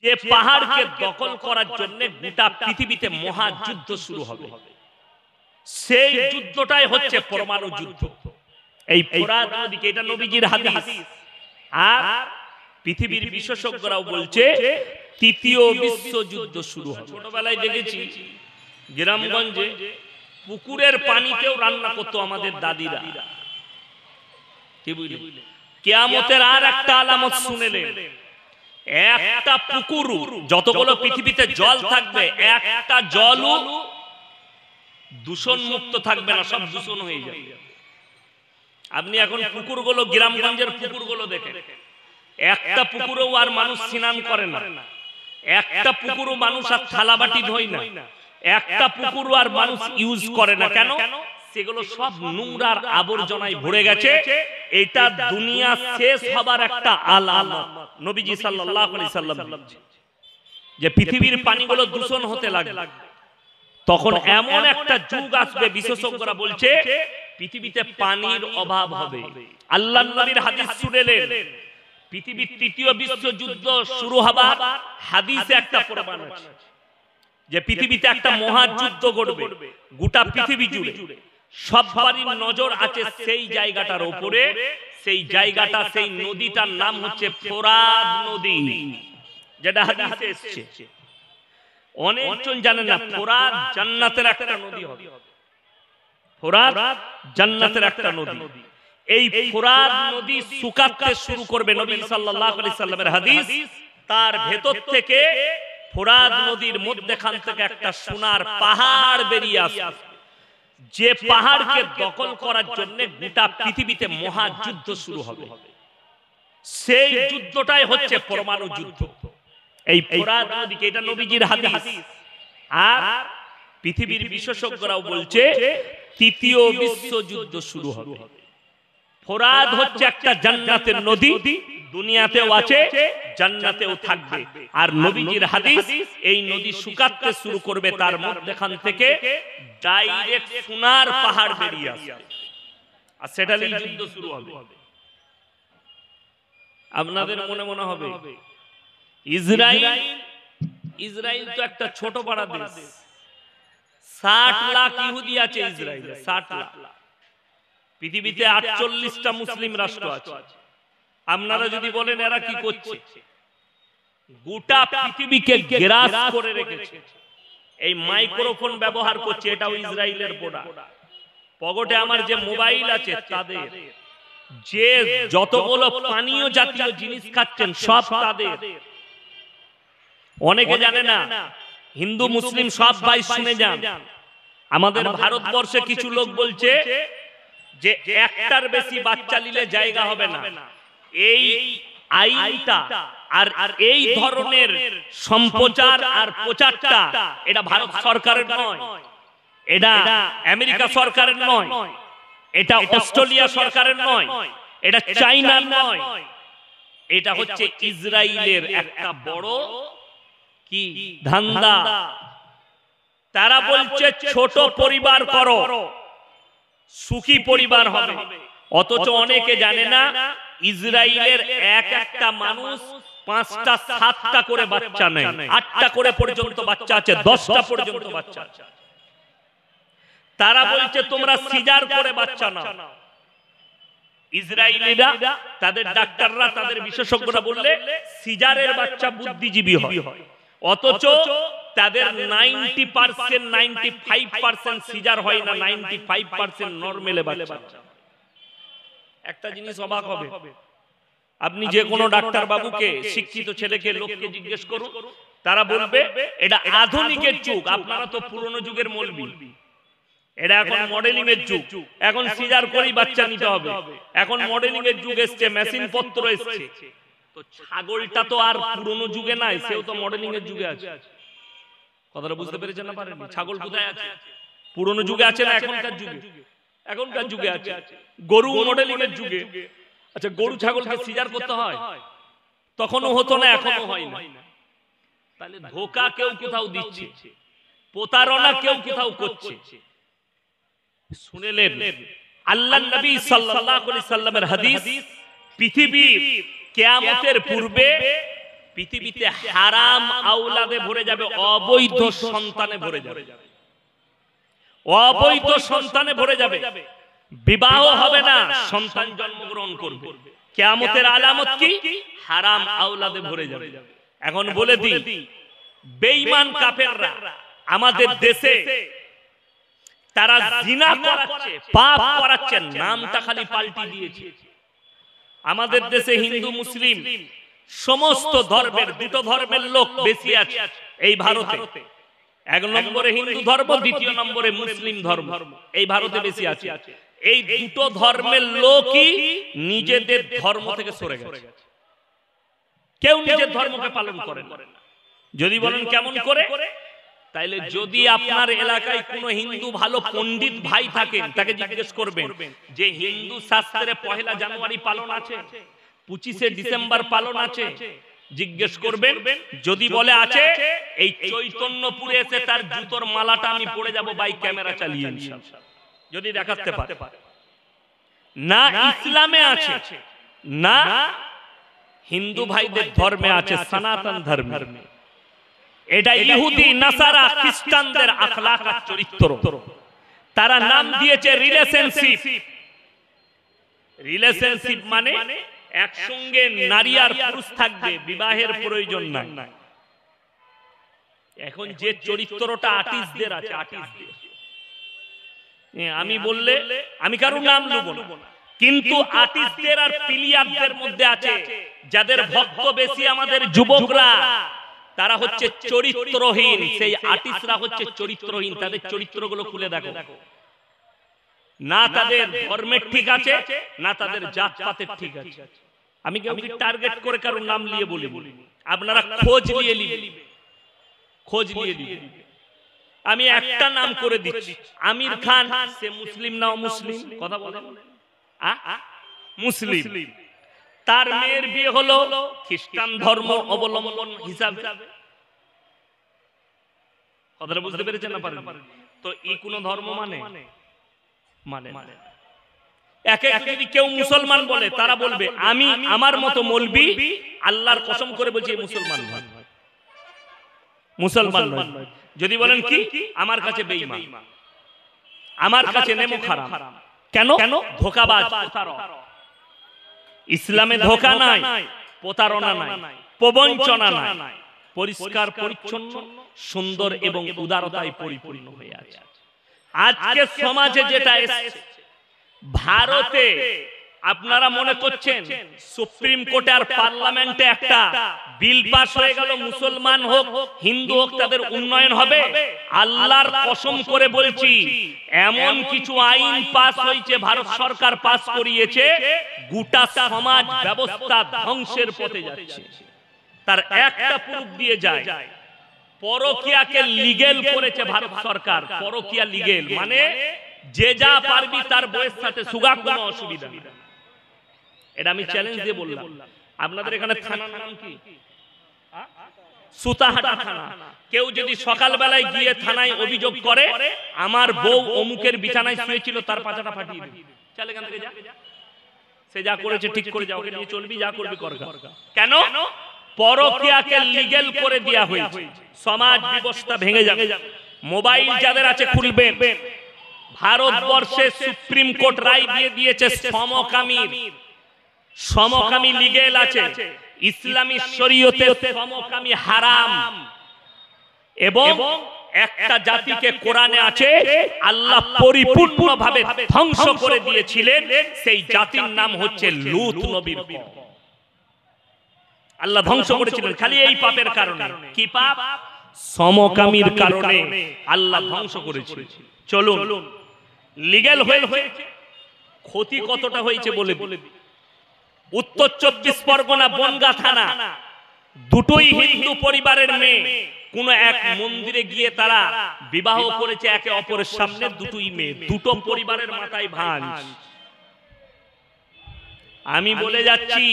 যে পাহাড়কে দখল করার জন্য গোটা পৃথিবীতে মহাযুদ্ধ শুরু হবে, সেই যুদ্ধটাই হচ্ছে পরমাণু যুদ্ধ। এই ফোরাত নদীকে, এটা নবীজির হাদিস, আর পৃথিবীর বিশেষজ্ঞরাও বলছে তৃতীয় বিশ্বযুদ্ধ শুরু হবে। ছোটবেলায় দেখেছি গ্রামগঞ্জে পুকুরের পানিতেও রান্না করতো আমাদের দাদিরা। কি বুঝলেন? কিয়ামতের আর একটা আলামত শুনেলেন, একটা পুকুর, যতগুলো পৃথিবীতে জল থাকবে একটা জলও দূষণ মুক্ত থাকবে না, সব দূষণ হয়ে যাবে। আপনি এখন পুকুরগুলো, গ্রামগঞ্জের পুকুরগুলো দেখেন, একটা পুকুরেও আর মানুষ স্নান করে না, একটা পুকুরও মানুষ আর থালাবাটি ধোয় না, একটা পুকুরও আর মানুষ ইউজ করে না। কেন? সেগুলো সব নোংরার আবর্জনায় ভরে গেছে। এটা দুনিয়া শেষ হবার একটা আলামত। নবীজি সাল্লাল্লাহু আলাইহি সাল্লাম বলেছেন যে পৃথিবীর পানিগুলো দূষণ হতে লাগবে, তখন এমন একটা যুগ আসবে, বিশেষজ্ঞরা বলছে পৃথিবীতে পানির অভাব হবে। আল্লাহর নবীর হাদিস শুনেলেন, পৃথিবীর তৃতীয় বিশ্বযুদ্ধ শুরু হবার হাদিসে একটা প্রমাণ আছে যে পৃথিবীতে একটা মহাযুদ্ধ ঘটবে গোটা পৃথিবী জুড়ে। সবারই নজর আছে সেই জায়গাটার উপরে। সেই জায়গাটা, সেই নদীটার নাম হচ্ছে ফোরাত নদী, যেটা হাদিসে এসেছে। অনেকজন জানেন না, ফোরাত জান্নাতের একটা নদী হবে। ফোরাত জান্নাতের একটা নদী। এই ফোরাত নদী শুকাতে শুরু করবে, নবী সাল্লাল্লাহু আলাইহি সাল্লামের হাদিস। তার ভেতর থেকে, ফোরাত নদীর মধ্যখান থেকে একটা সোনার পাহাড় বেরিয়ে আসবে, যে পাহাড়কে দখল করার জন্য গোটা পৃথিবীতে মহাযুদ্ধ শুরু হবে। সেই যুদ্ধটাই হচ্ছে পরমাণু যুদ্ধ। এই ফোরাত নদীকে, এটা নবীজির হাদিস, আর পৃথিবীর বিশেষজ্ঞরাও বলছে তৃতীয় বিশ্বযুদ্ধ শুরু হবে। ফোরাত হচ্ছে একটা জান্নাতের নদী, দুনিয়াতেও আছে, জান্নাতেও থাকবে। আর নবীজির হাদিস, এই নদী শুকাতে শুরু করবে, তার মধ্যখান থেকে ডাইরেক্ট সোনার পাহাড় বেরিয়ে আসবে, আর সেটা নিয়ে যুদ্ধ শুরু হবে। আপনাদের মনে হবে ইসরায়েল তো একটা ছোট পাড়া দেশ, 60 লাখ ইহুদি আছে ইসরায়েলে, 60 লাখ। পৃথিবীতে 48টা মুসলিম রাষ্ট্র আছে। আপনারা যদি বলেন এরা কি করছে, গোটা পৃথিবীকে গ্রাস করে রেখেছে। এই মাইক্রোফোন ব্যবহার করছে, এটাও ইসরায়েলের প্রোডাক্ট। পকেটে আমার যে মোবাইল আছে, তাদের যে যতগুলো পানীয় জাতীয় জিনিস খাচ্ছেন সব তাদের। অনেকে জানে না, হিন্দু মুসলিম সব ভাই শুনে যান। আমাদের ভারতবর্ষে কিছু লোক বলছে যে একটার বেশি বাচ্চা নিলে জায়গা হবে না। এই আইনটা আর এই ধরনের সম্প্রচার আর প্রচারটা, এটা ভারত সরকারের নয়, এটা আমেরিকা সরকারের নয়, এটা অস্ট্রেলিয়া সরকারের নয়, এটা চাইনার নয়, এটা হচ্ছে ইসরায়েলের একটা বড় কি ধান্দা। তারা বলছে ছোট পরিবার করো, সুখী পরিবার হবে। অথচ অনেকে জানে না, ইসরায়েলের একটা মানুষ 5টা 7টা করে বাচ্চা নেয়, 8টা করে পর্যন্ত বাচ্চা আছে, 10টা পর্যন্ত বাচ্চা আছে। তারা বলছে তোমরা সিজার করে বাচ্চা নাও। ইসরায়েলিরা, তাদের ডাক্তাররা, তাদের বিশেষজ্ঞরা বললে সিজারের বাচ্চা বুদ্ধিজীবী হয়। অথচ তাদের 90% 95% সিজার হয় না, 95% নরমালে বাচ্চা। একটা জিনিস অবাক হবে, আপনি যে কোনো ডাক্তার বাবুকে, শিক্ষিত ছেলেকে, লোককে জিজ্ঞেস করুন, তারা বলবে এটা আধুনিকের যুগ, আপনারা তো পুরনো যুগের মৌলবি। এটা এখন মডেলিং এর যুগ, এখন সিজার করেই বাচ্চা নিতে হবে। এখন মডেলিং এর যুগ এসছে, মেশিন পত্র এসছে। তো ছাগলটা তো আর পুরনো যুগে নাই, সেও তো মডেলিং এর যুগে আছে। কথাটা বুঝতে পেরেছেন না? পারেননি? ছাগল কোথায় আছে? পুরনো যুগে আছে না এখনকার যুগে? এখনকার যুগে আছে। গরু মডেলিং এর যুগে। আচ্ছা, গরু ছাগলকে সিজার করতে হয়? তখনও হতো না, এখনো হয় না। তাহলে ধোঁকা কেউ কোথাও দিচ্ছে, প্রতারণা কেউ কোথাও করছে। শুনেলেন আল্লাহর নবী সাল্লাল্লাহু আলাইহি সাল্লামের হাদিস, পৃথিবীর কিয়ামতের পূর্বে পৃথিবীতে হারাম আওলাদে ভরে যাবে, অবৈধ সন্তানে ভরে যাবে, অবৈধ সন্তানে ভরে যাবে। বিবাহ হবে না, সন্তান জন্মগ্রহণ করবে। কিয়ামতের আলামত কি? হারাম আওলাদে ভরে যাবে। এখন বলে দিই, বেঈমান কাফেররা আমাদের দেশে তারা জিনা করাচ্ছে, পাপ করাচ্ছে, নামটা খালি পাল্টি দিয়েছে। আমাদের দেশে হিন্দু মুসলিম সমস্ত ধর্মের, দুটো ধর্মের লোক বেশি আছে এই ভারতে। এক নম্বরে হিন্দু ধর্ম, দ্বিতীয় নম্বরে মুসলিম ধর্ম এই ভারতে বেশি আছে। এই দুটো ধর্মের লোকই নিজেদের ধর্ম থেকে সরে গেছে। কেউ নিজের ধর্মকে পালন করে না। যদি বলেন কেমন করে, তাইলে যদি আপনার এলাকায় কোনো হিন্দু ভালো পণ্ডিত ভাই থাকেন, তাকে জিজ্ঞেস করবেন যে হিন্দু শাস্ত্রে 1 জানুয়ারি পালন আছে, 25শে ডিসেম্বর পালন আছে, জিজ্ঞেস করবেন। যদি বলে আছে, এই চৈতন্যপুরে এসে তার জুতোর মালাটা আমি পড়ে যাব বাইক ক্যামেরা চালিয়ে, যদি দেখাতে পারে। না ইসলামে আছে, না হিন্দু ভাইদের ধর্মে আছে, সনাতন ধর্মে। এটা ইহুদি, নাসারা, খ্রিস্টানদের আখলাক আর চরিত্র। তারা নাম দিয়েছে রিলেশনশিপ। রিলেশনশিপ মানে একসঙ্গে নারী আর পুরুষ থাকবে, বিবাহের প্রয়োজন নাই। এখন যে চরিত্রটা আর্টিস্টদের আছে, আর্টিস্টদের, আমি বললে আমি কারো নাম নেব না, কিন্তু আর্টিস্টদের আর প্লেয়ারদের মধ্যে আছে যাদের ভক্ত বেশি আমাদের যুবকরা, তারা হচ্ছে চরিত্রহীন। সেই আর্টিস্টরা হচ্ছে চরিত্রহীন। তাদের চরিত্রগুলো খুলে দেখো, না তাদের ধর্মের ঠিক আছে, না তাদের জাতপাতের ঠিক আছে। আমি কাউকে টার্গেট করে কারো নাম নিয়ে বলি, আপনারা খোঁজ নিয়ে নিবেন, খোঁজ নিয়ে নিবেন। আমি একটা নাম করে দিচ্ছি, আমির খান। সে মুসলিম না অমুসলিম? কথা বলেন। মুসলিম। তার মেয়ের বিয়ে হলো খ্রিস্টান ধর্ম অবলম্বন হিসাবে। কথাটা বুঝতে পেরেছেন না? পারেন তো এই কোন ধর্ম মানে মানে একে যদি কেউ মুসলমান বলে, তারা বলবে আমি আমার মতো মৌলবি আল্লাহর কসম করে বলছি মুসলমান নয়, মুসলমান নয়। যদি বলেন কি আমার কাছে বেঈমান, আমার কাছে নেমো খারাপ। কেন? ধোঁকাবাজ, প্রতারক। ইসলামে ধোঁকা নাই, প্রতারণা নাই, প্রবঞ্চনা নাই, পরিষ্কার পরিচ্ছন্ন, সুন্দর এবং উদারতায় পরিপূর্ণ হয়ে আছে। আজকে সমাজে যেটা এসেছে, ভারতে আপনারা মনে করছেন সুপ্রিম কোর্টে আর পার্লামেন্টে একটা বিল পাস হয়ে গেল, মুসলমান হোক হিন্দু হোক তাদের উন্নয়ন হবে? আল্লাহর কসম করে বলছি, এমন কিছু আইন পাস হয়েছে, ভারত সরকার পাস করিয়েছে, গোটা সমাজ ব্যবস্থা ধ্বংসের পথে যাচ্ছে। তার একটা প্রুফ দিয়ে যায়, পরকীয়াকে লিগ্যাল করেছে ভারত সরকার। পরকীয়া লিগ্যাল মানে যে যা পারবি তার বউয়ের সাথে সুগা, কোনো অসুবিধা নেই। এটা আমি চ্যালেঞ্জ দিয়ে বললাম। আপনাদের এখানে থানার নাম কি? সুতাহাটা থানা। কেউ যদি সকাল বেলায় গিয়ে থানায় অভিযোগ করে আমার বউ অমুকের বিছানায় শুয়েছিল, তার পাছাটা ফাটিয়ে দিই, চল এখান থেকে যা, সে যা করেছে ঠিক করে যাও, ওকে নিয়ে চলবি, যা করবি কর। কেন? পরকীয়াকে লিগ্যাল করে দেয়া হয়েছে, সমাজ ব্যবস্থা ভেঙে যাবে। মোবাইল যাদের আছে খুলবেন, ভারতবর্ষে সুপ্রিম কোর্ট রায় দিয়ে দিয়েছে সমকামী লিগ্যাল আছে। ইসলামী শরীয়তে সমকামী হারাম। এবং একটা জাতিকে কোরআনে আছে আল্লাহ পরিপূর্ণভাবে ধ্বংস করে দিয়েছিলেন, সেই জাতির নাম হচ্ছে লূত নবীর কওম। আল্লাহ ধ্বংস করেছিলেন খালি এই পাপের কারণে। কি পাপ? সমকামীর কারণে আল্লাহ ধ্বংস করেছিলেন। চলুন, লিগ্যাল হয়েছে, ক্ষতি কতটা হয়েছে বলে দিই। উত্তর 24 পরগনা বনগাঁ থানা, দুটোই হিন্দু পরিবারের মেয়ে, কোন এক মন্দিরে গিয়ে তারা বিবাহ করেছে একে অপরের সামনে। দুটোই মেয়ে, দুটো পরিবারের মাথায় ভাঁজ। আমি বলে যাচ্ছি,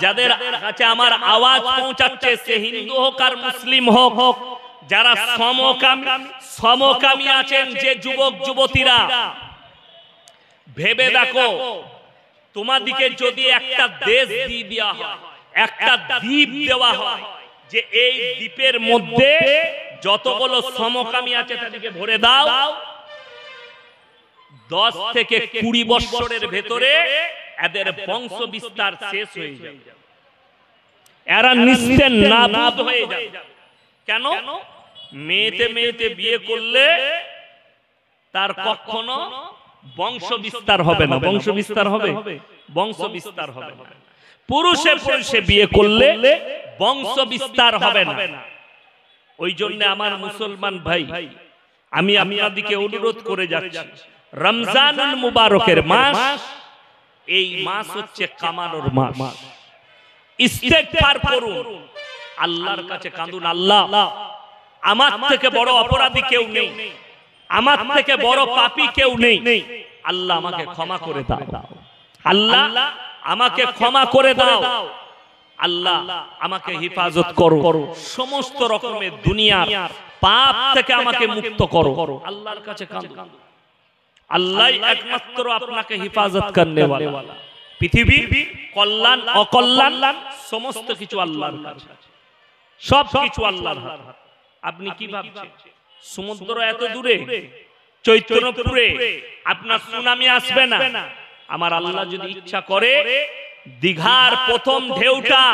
যাদের কাছে আমার আওয়াজ পৌঁছাচ্ছে, সে হিন্দু হোক আর মুসলিম হোক, যারা সমকামী আছেন, যে যুবক যুবতীরা, ভেবে দেখো, তোমাদিকে যদি একটা দেশ দিয়ে দেওয়া হয়, একটা দ্বীপ দেওয়া হয় যে এই দ্বীপের মধ্যে যতগুলো সমকামী আছে তাদেরকে ভরে দাও, 10 থেকে 20 বছরের ভেতরে এদের বংশ বিস্তার শেষ হয়ে যাবে, এরা নিস্তের নাবুদ হয়ে যাবে। কেন? মেয়েতে মেয়েতে বিয়ে করলে তার কখনো বংশ বিস্তার হবে না। বংশ বিস্তার হবে? বংশ বিস্তার হবে না। পুরুষে পুরুষে বিয়ে করলে বংশ বিস্তার হবে না। ওই জন্য আমার মুসলমান ভাই, আমি আপনাদেরকে অনুরোধ করে যাচ্ছি, রমজানুল মুবারকের মাস, এই মাস হচ্ছে কামানোর মাস। ইস্তেগফার করুন, আল্লাহর কাছে কাঁদুন, আল্লাহ আমার থেকে বড় অপরাধী কেউ নেই, আমার থেকে বড় পাপী কেউ নেই, আল্লাহ আমাকে ক্ষমা করে দাও, আল্লাহ আমাকে ক্ষমা করে দাও, আল্লাহ আমাকে হেফাজত করো, সমস্ত রকমের দুনিয়ার পাপ থেকে আমাকে মুক্ত করো। আল্লাহর কাছে কাঁদুন, আল্লাহ একমাত্র আপনাকে হেফাজত করনে ওয়ালা। পৃথিবীর কল্যাণ অকল্যাণ সমস্ত কিছু আল্লাহর কাছে, সব কিছু আল্লাহর হাতে। আপনি কি ভাবছেন সমুদ্র এত দূরে, চৈতন্যপুরে আপনার সুনামি আসবে না? আমার আল্লাহ যদি ইচ্ছা করে দীঘার প্রথম ঢেউটা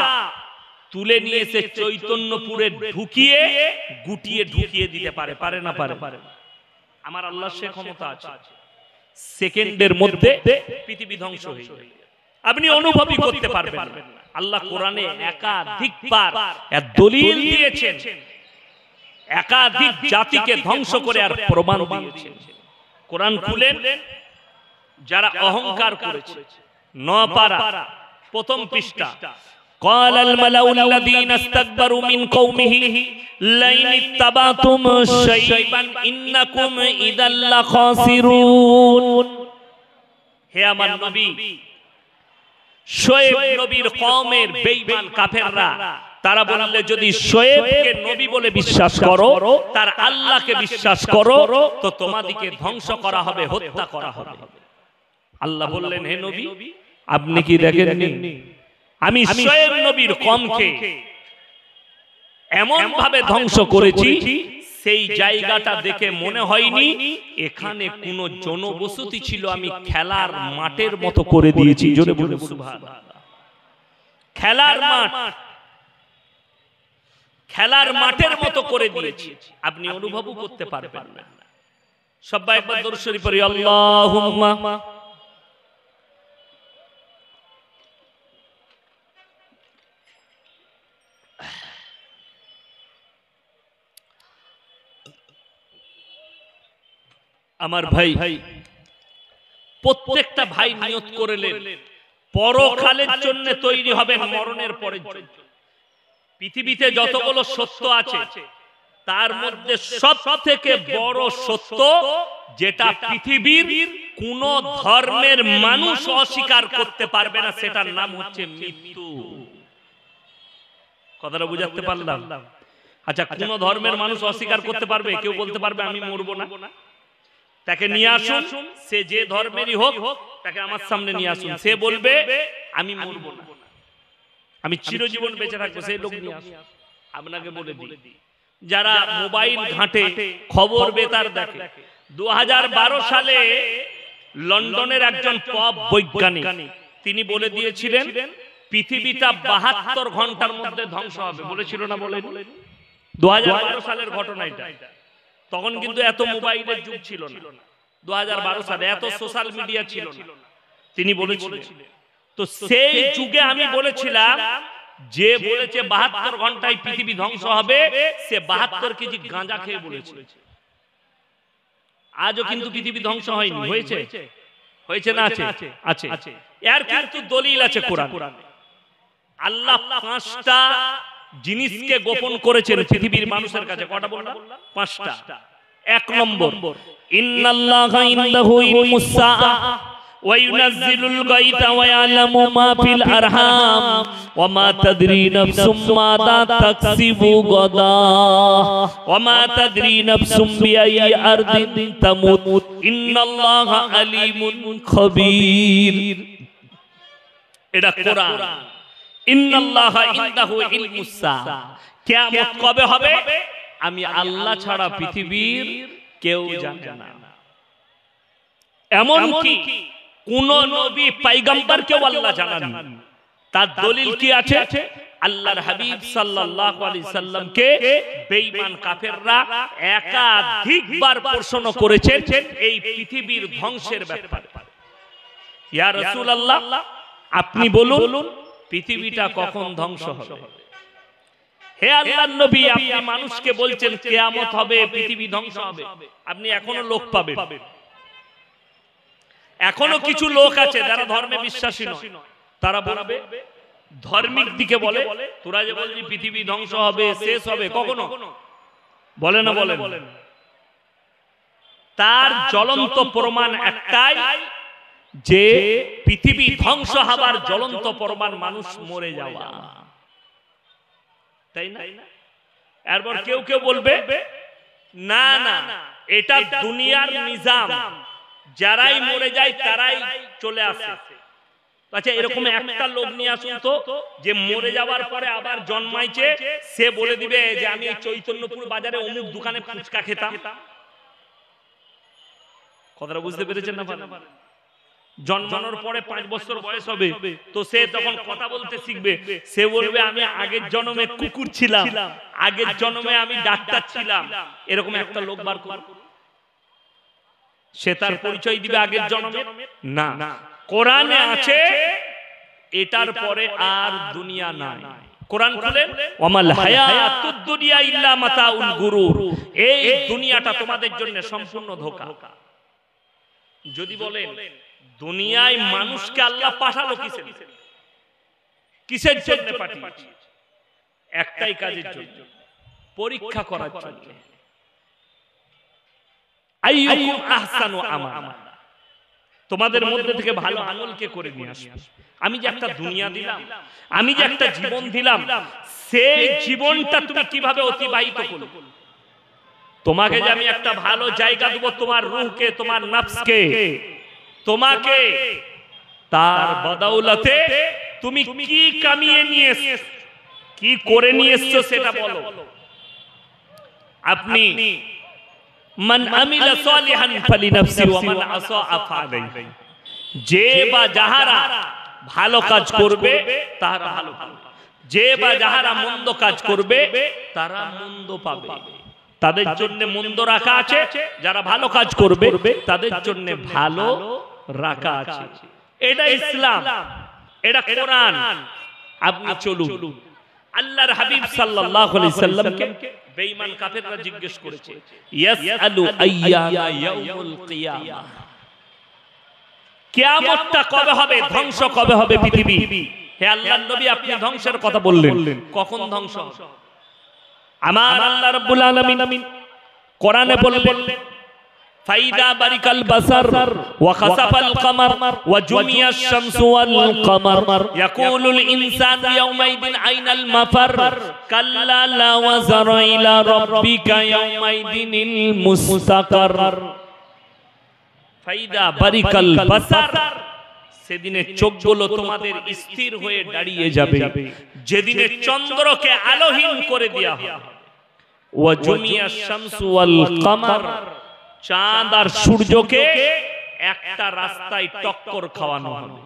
তুলে নিয়ে এসে চৈতন্যপুরে ঢুকিয়ে গুটিয়ে ঢুকিয়ে দিতে পারে, পারে না? পারে। আমার আল্লাহ সে ক্ষমতা আছে, সেকেন্ডের মধ্যে পৃথিবী ধ্বংস হয়ে যাবে, আপনি অনুভবই করতে পারবেন না। আল্লাহ কোরআনে একাধিকবার দলিল দিয়েছেন, একাধিক জাতিকে ধ্বংস করে আর প্রমাণ দিয়েছেন। কোরআন খুলেন, যারা অহংকার করেছে, 9 পারা প্রথম পৃষ্ঠা, قال الملأ الذين استكبروا من قومه لئن اتبعتم شيبا انكم اذا لخاسرون। হে আমার নবী, শোয়েব নবীর কওমের বেঈমান কাফেররা তারা বললে যদি শোয়েবকে নবী বলে বিশ্বাস করো, তার আল্লাহকে বিশ্বাস করো, তো তোমাদেরকে ধ্বংস করা হবে, হত্যা করা হবে। আল্লাহ বললেন, হে নবী আপনি কি দেখেননি আমি শোয়েব নবীর কওমকে এমন ভাবে ধ্বংস করেছি, সেই জায়গাটা দেখে মনে হয়নি এখানে কোনো জনবসতি ছিল, আমি খেলার মাঠের মতো করে দিয়েছি। জোরে বলুন সুবহানাল্লাহ। খেলার মাঠ, খেলার মাঠের মতো করে দিয়েছি, আপনি অনুভবও করতে পারবেন না। সবাই একবার দরুদ শরীফ পড়ি, আল্লাহুম্মা। আমার ভাই, প্রত্যেকটা ভাই নিয়ত করলেন পরকালের জন্য তৈরি হবেন মরণের পরে। পৃথিবীতে যতগুলো সত্য আছে তার মধ্যে সব থেকে বড় সত্য, যেটা পৃথিবীর কোন ধর্মের মানুষ অস্বীকার করতে পারবে না, সেটার নাম হচ্ছে মৃত্যু। কথাটা বুঝাতে পারলাম? আচ্ছা, কোন ধর্মের মানুষ অস্বীকার করতে পারবে? কেউ বলতে পারবে আমি মরবো না? তাকে নিয়ে আসুন, সে যে ধর্মেরই হোক, তাকে আমার সামনে নিয়ে আসুন, সে বলবে আমি মরবো না, আমি চিরজীবন বেঁচে থাকবো, সেই লোক নিয়ে আসুন। আপনাকে বলে দিই, যারা মোবাইল ঘাঁটে, খবর বেতার দেখে, 2012 সালে লন্ডনের একজন পপ বৈজ্ঞানিক তিনি বলে দিয়েছিলেন পৃথিবীটা 72 ঘন্টার মধ্যে ধ্বংস হবে। বলেছিল না? বলেন। 2012 সালের ঘটনা এটা। তখন কিন্তু এত মোবাইলের যুগ ছিল না, 2012 সালে এত সোশ্যাল মিডিয়া ছিল না। তিনি বলেছিলেন, তো সেই যুগে আমি বলেছিলাম, যে বলেছে 72 ঘন্টায় পৃথিবী ধ্বংস হবে, সে 72 কেজি গাঁজা খেয়ে বলেছে। আজও কিন্তু পৃথিবী ধ্বংস হয়নি, হয়েছে? হয়েছে না? আছে, আছে। এর কিন্তু দলিল আছে কোরআনে। আল্লাহ 5টা জিনিসকে গোপন করেছেন পৃথিবীর মানুষের কাছে। কটা বললাম? 5টা। 1 নম্বর, ইন্নাল্লাহা ইনদাহু ইলমুস সাআ ওয়া ইউনাজ্জিলুল গায়থা ওয়া ইয়ালামু মা ফিল আরহাম ওয়া মা তাদরি নাফসুম মাযা তাকসিবু গাদা ওয়া মা তাদরি নাফসুম বিআইয়ি আরদিন তামুত ইন্নাল্লাহা আলিমুন খবীর। এটা কোরআন। ইন্নাল্লাহা ইনদাহু ইলমুস সাআ, কিয়ামত কবে হবে আমি আল্লাহ ছাড়া পৃথিবীর কেউ জানে না। এমন কি কোন নবী পয়গম্বরকেও আল্লাহ জানান। তার দলিল কি আছে? আল্লাহর হাবিব সাল্লাল্লাহু আলাইহি সাল্লামকে বেঈমান কাফেররা একাধিকবার প্রশ্ন করেছেন এই পৃথিবীর ধ্বংসের ব্যাপারে। ইয়া রাসূলুল্লাহ, আপনি বলুন পৃথিবীটা কখন ধ্বংস হবে? হে আল্লাহর নবী, আপনি মানুষকে বলছেন কিয়ামত হবে, পৃথিবী ধ্বংস হবে, আপনি এখনো লোক পাবেন। এখনো কিছু লোক আছে যারা ধর্মে বিশ্বাসী নয়, তারা বলবে ধর্মিক দিকে বলে, তোরা যে বললি পৃথিবী ধ্বংস হবে, শেষ হবে, কখনো বলে না? বলেন। তার জ্বলন্ত প্রমাণ একটাই যে পৃথিবী ধ্বংস হবার জ্বলন্ত প্রমাণ মানুষ মরে যাওয়া, তাই না? এরপর কেউ কেউ বলবে না না, এটা দুনিয়ার নিজাম, যারাই মরে যায় তারাই চলে আসে। আচ্ছা, এরকম একটা লোক নিয়ে আসুন তো যে মরে যাওয়ার পরে আবার জন্মাইছে, সে বলে দিবে যে আমি চৈতন্যপুর বাজারে অমুক দোকানে ফুচকা খেতাম। কথাটা বুঝতে পেরেছেন না? জন্মানোর পরে 5 বছর বয়স হবে, তো সে তখন কথা বলতে শিখবে। সে বলবে আমি আগের জন্মে কুকুর ছিলাম, আগের জন্মে আমি ডাক্তার ছিলাম। এরকম একটা লোক বার করুন, সে তার পরিচয় দিবে আগের জন্মে। না, কোরআনে আছে এটার পরে আর দুনিয়া নাই। কোরআন খুলেন, ওয়ামাল হায়াতুদ দুনিয়া ইল্লা মাতাউল গুরুর, এই দুনিয়াটা তোমাদের জন্য সম্পূর্ণ ধোঁকা। যদি বলেন দুনিয়ায় মানুষকে আল্লাহ পাঠালো কিসের জন্য পাঠিয়েছে? একটাই কাজের জন্য, পরীক্ষা করার জন্য। আইয়ুকুম আহসানু আমালা, তোমাদের মধ্যে থেকে ভালো আমল কে করে নিয়ে আসবে। আমি যে একটা দুনিয়া দিলাম, আমি যে একটা জীবন দিলাম, সেই জীবনটা তুমি কিভাবে অতিবাহিত করবে? তোমাকে যে আমি একটা ভালো জায়গা দেব, তোমার রূহকে, তোমার নফসকে, তোমাকে, তার বদৌলতে তুমি কি কামিয়ে নিয়ে এসেছো, কি করে নিয়ে এসেছো সেটা বলো। আপনি মান আমিলা সালিহান ফালিনাফসি ওয়া মান আসাআ ফাআলাইহি, যে বা যাহারা ভালো কাজ করবে তারা ভালো পাবে, যে বা যাহারা মন্দ কাজ করবে তারা মন্দ পাবে। তাদের জন্য মন্দ রাখা আছে, যারা ভালো কাজ করবে তাদের জন্য ভালো রাখা আছে। এটা ইসলাম, এটা কোরআন। আপনি চলুন। আল্লাহর হাবিব সাল্লাল্লাহু আলাইহি সাল্লামকে বেঈমান কাফেররা জিজ্ঞেস করেছে, ইয়াসআলু আইয়ানা ইয়াউমুল কিয়ামাহ, কিয়ামতটা কবে হবে, ধ্বংস কবে হবে পৃথিবী? হে আল্লাহর নবী, আপনি ধ্বংসের কথা বললেন, কখন ধ্বংস? আমার আল্লাহ রাব্বুল আলামিন কোরআনে বললেন, ফাইদা বারিকাল বাসার ওয়া খাসাফাল কামার ওয়া জুমিয়াশ শামসু ওয়াল কামার ইয়াকুলুল ইনসানু ইয়াওমাইদিন আইনাল মাফার কাল্লা লা ওয়াজার ইলা রাব্বিকা ইয়াওমাইদিনিল মুস্তাকার। ফাইদা বারিকাল বাসার, সেদিনে চোখগুলো তোমাদের স্থির হয়ে দাঁড়িয়ে যাবে, যেদিনে চন্দ্রকে আলোহীন করে দেয়া হবে। ওয়া জুমিয়াশ শামসু ওয়াল কামার, চাঁদ আর সূর্যকে একটা রাস্তায় টক্কর খাওয়ানো হবে।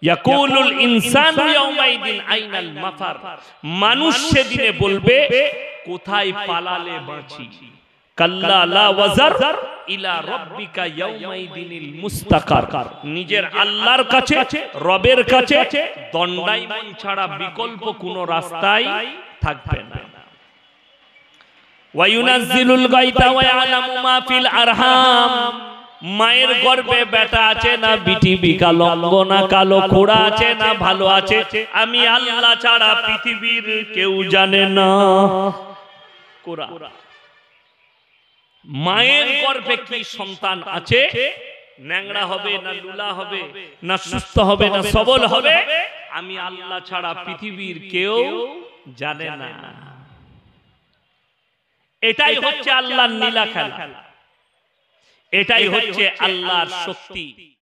ইয়াকুলুল ইনসানু ইয়াওমাইদিন আইনাল মাফার, মানুষ সেদিনে বলবে কোথায় পালালে বাঁচি। কাল্লা লা ওয়াজার ইলা রাব্বিকা ইয়াওমাইদিনিল মুস্তাকার, নিজের আল্লাহর কাছে, রবের কাছে দণ্ডায়মান ছাড়া বিকল্প কোনো রাস্তাই থাকবে না। ওয়ায়ুনাজ্জিলুল গায়তা ওয়া ইয়ালামু মা ফিল আরহাম, মায়ের গর্ভে বেটা আছে না বিটি বিকলাঙ্গ না কালো খোড়া আছে না ভালো আছে, আমি আল্লাহ ছাড়া পৃথিবীর কেউ জানে না। কোরআন, মায়ের গর্ভে কি সন্তান আছে, ন্যাংড়া হবে না লুলা হবে না সুস্থ হবে না সবল হবে, আমি আল্লাহ ছাড়া পৃথিবীর কেউ জানে না। এটাই হচ্ছে আল্লাহর নীলা খেলা, এটাই হচ্ছে আল্লাহর শক্তি।